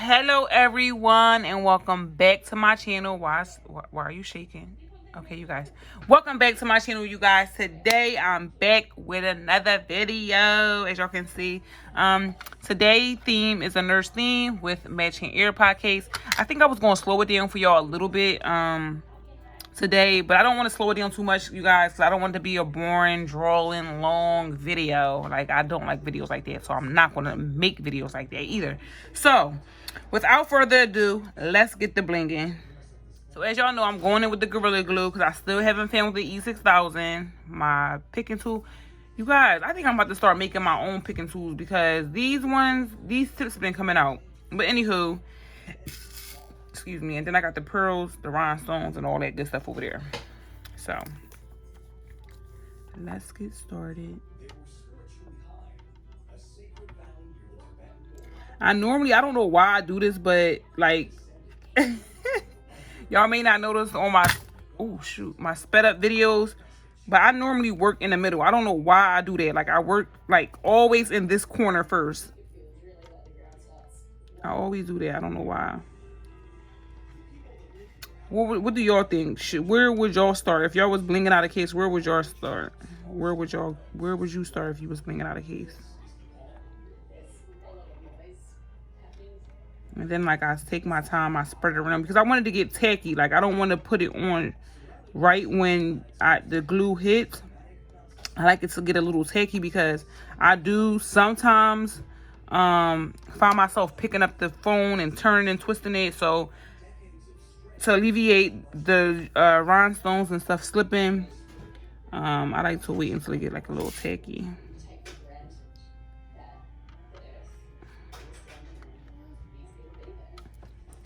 Hello everyone and welcome back to my channel. Why are you shaking? Okay, you guys, welcome back to my channel, you guys. Today I'm back with another video. As y'all can see, today theme is a nurse theme with matching Airpod case. I think I was going to slow it down for y'all a little bit today, but I don't want to slow it down too much, you guys, 'cause I don't want it to be a boring, drawling, long video. Like, I don't like videos like that, so I'm not going to make videos like that either. So without further ado, let's get the blinging. So as y'all know, I'm going in with the Gorilla Glue because I still haven't found the E6000, my picking tool. You guys, I think I'm about to start making my own picking tools because these tips have been coming out. But anywho, excuse me, and then I got the pearls, the rhinestones, and all that good stuff over there. So let's get started. I don't know why I do this, but like y'all may not notice on my my sped up videos, but I normally work in the middle. I don't know why I do that. Like, I work like always in this corner first. I always do that. I don't know why. What do y'all think? Where would y'all start if y'all was blinging out a case? Where would y'all start? Where would you start if you was blinging out a case? And then, like, I take my time, I spread it around because I wanted to get tacky. Like, I don't want to put it on right when the glue hits. I like it to get a little tacky because I do sometimes find myself picking up the phone and turning and twisting it. So to alleviate the rhinestones and stuff slipping, I like to wait until it get like a little tacky.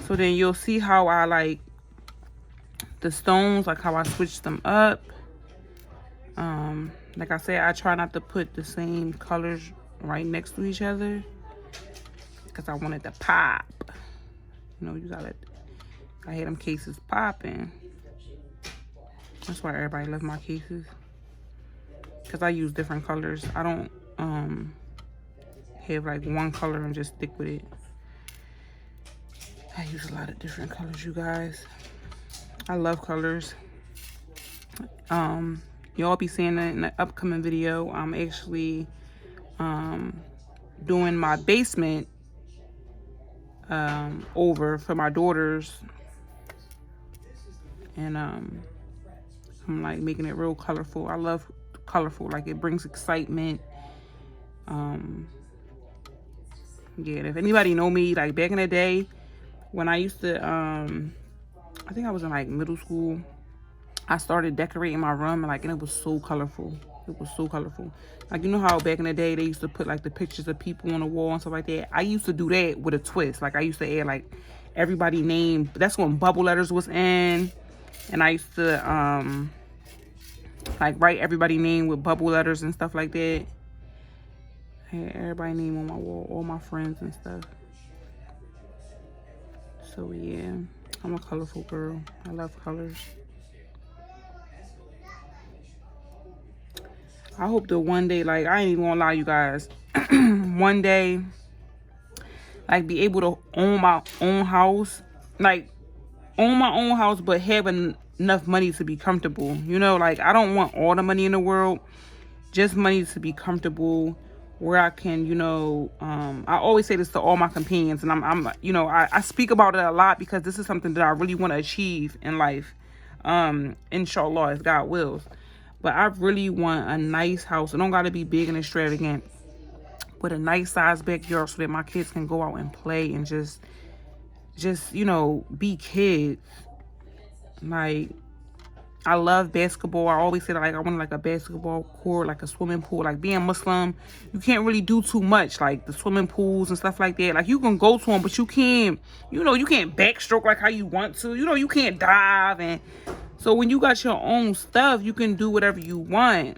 So then you'll see how I like the stones, like how I switch them up. Like I said, I try not to put the same colors right next to each other because I want it to pop. You know, you gotta, I had them cases popping. That's why everybody loves my cases, because I use different colors. I don't have like one color and just stick with it. I use a lot of different colors, you guys. I love colors. Y'all be seeing that in the upcoming video. I'm actually doing my basement over for my daughters, and I'm like making it real colorful. I love colorful, like it brings excitement. Yeah, and if anybody know me, like back in the day when I used to I think I was in like middle school, I started decorating my room, and it was so colorful. It was so colorful. Like, you know how back in the day they used to put like the pictures of people on the wall and stuff like that? I used to do that with a twist. Like, I used to add like everybody's name. That's when bubble letters was in. And I used to like write everybody's name with bubble letters and stuff like that. I had everybody's name on my wall, all my friends and stuff. So yeah, I'm a colorful girl. I love colors. I hope that one day, like, I ain't even gonna lie, you guys, one day, like, be able to own my own house, like, own my own house, but have enough money to be comfortable. You know, like, I don't want all the money in the world, just money to be comfortable, where I can, you know, I always say this to all my companions, and I'm you know, I speak about it a lot because this is something that I really want to achieve in life, inshallah, if God wills. But I really want a nice house. It don't got to be big and extravagant, but a nice size backyard so that my kids can go out and play and just, you know, be kids. Like, I love basketball. I always say that, like, I want like a basketball court, like a swimming pool. Like, being Muslim, you can't really do too much, like the swimming pools and stuff like that. Like, you can go to them, but you can't, you know, you can't backstroke like how you want to. You know, you can't dive. And so when you got your own stuff, you can do whatever you want,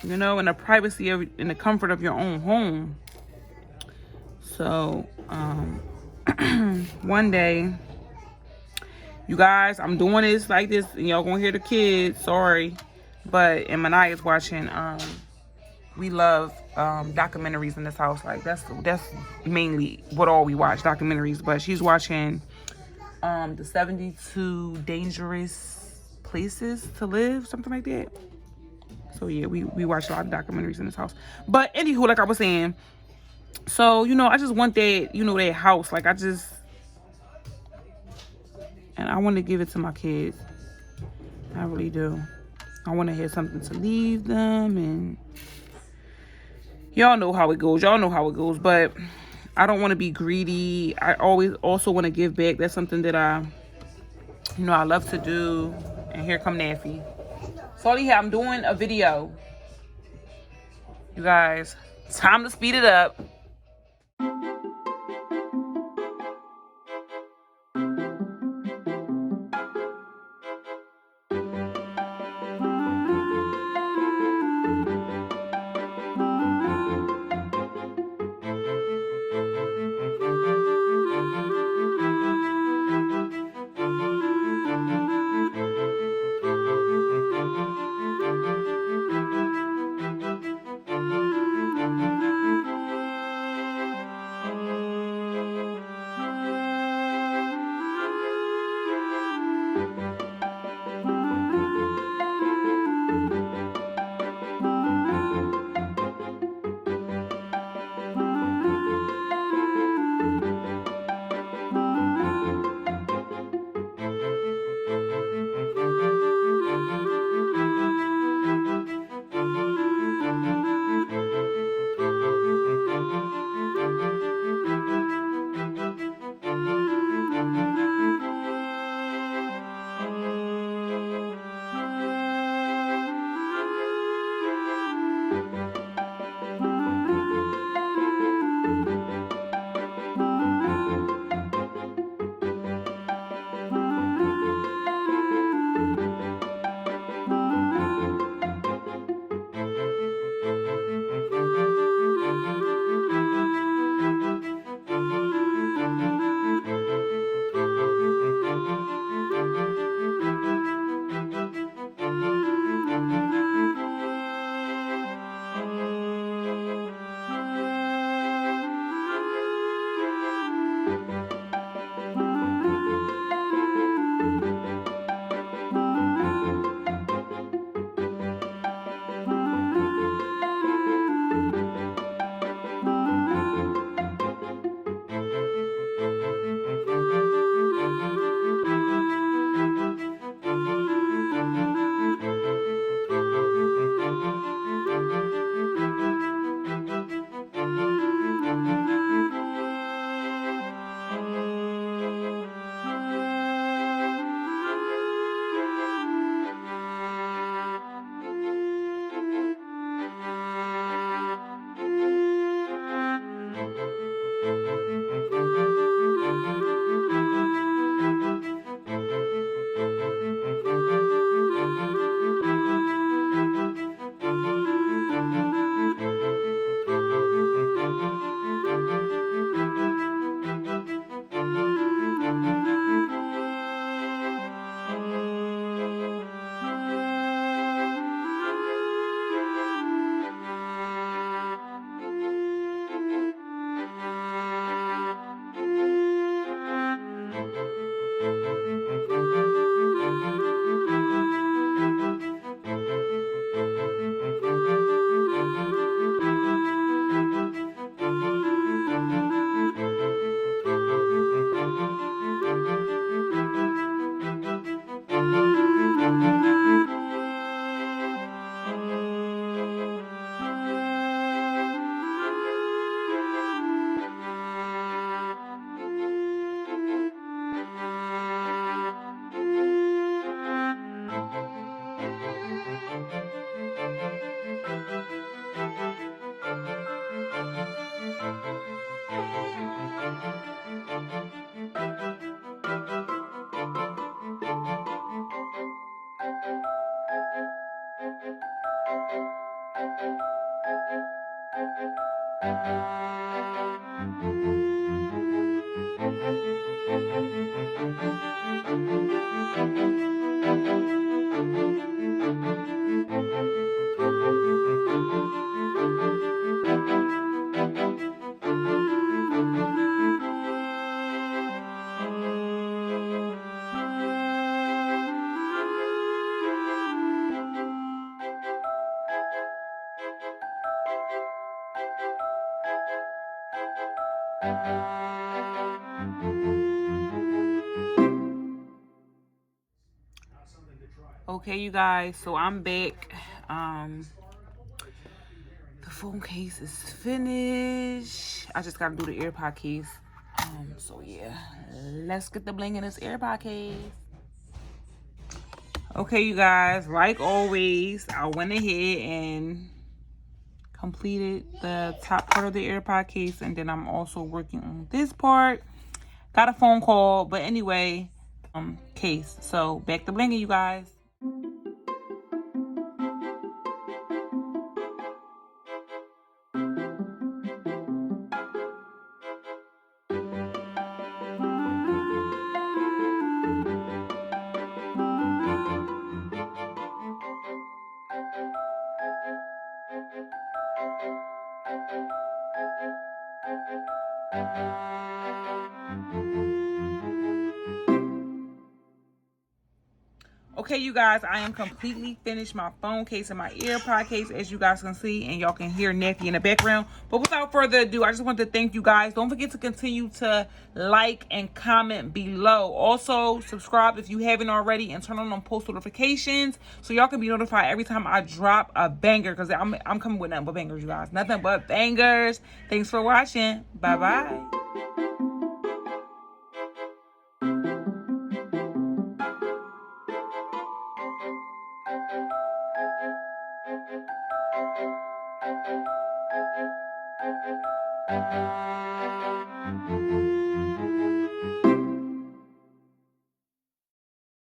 you know, in the privacy of, in the comfort of your own home. So one day, you guys, I'm doing this like this, and y'all gonna hear the kids, sorry, but, and Manaya's watching. We love documentaries in this house. Like that's mainly what all we watch, documentaries. But she's watching the 72 dangerous places to live, something like that. So yeah, we watch a lot of documentaries in this house. But anywho, like I was saying, so I just want that, that house. Like and I want to give it to my kids. I really do. I want to have something to leave them, and y'all know how it goes. But I don't want to be greedy. I always also want to give back. That's something that I love to do. And here come Naffy. So yeah, I'm doing a video. You guys, time to speed it up. Okay, you guys, so I'm back. The phone case is finished. I just gotta do the AirPod case. So yeah, let's get the bling in this AirPod case. Okay, you guys, like always, I went ahead and completed the top part of the AirPod case, and then I'm also working on this part. Got a phone call, but anyway, case. So back to blinging, you guys. Okay, you guys, I am completely finished my phone case and my AirPod case, as you guys can see, and y'all can hear Neffy in the background. But without further ado, I just want to thank you guys. Don't forget to continue to like and comment below. Also, subscribe if you haven't already, and turn on post notifications so y'all can be notified every time I drop a banger, because I'm coming with nothing but bangers, you guys. Nothing but bangers. Thanks for watching. Bye-bye.